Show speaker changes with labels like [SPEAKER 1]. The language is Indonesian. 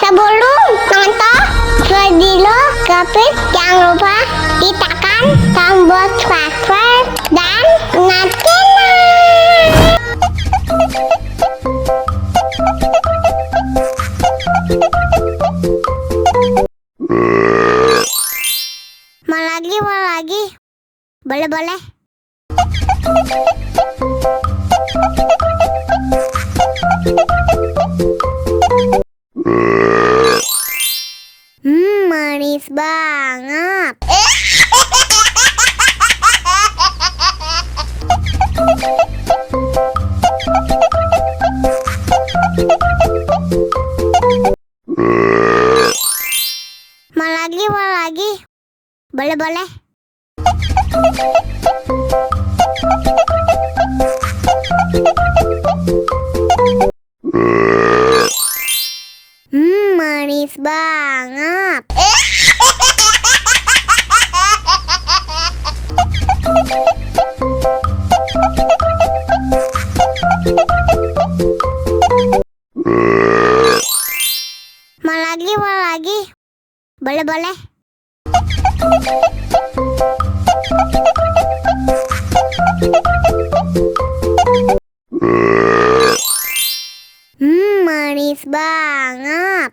[SPEAKER 1] Sebelum nonton video Gapit, jangan lupa ditekan tombol subscribe dan nyalakan. Mau lagi, boleh. Manis banget. Mau lagi, boleh. Manis banget. Mau lagi, boleh. Manis banget.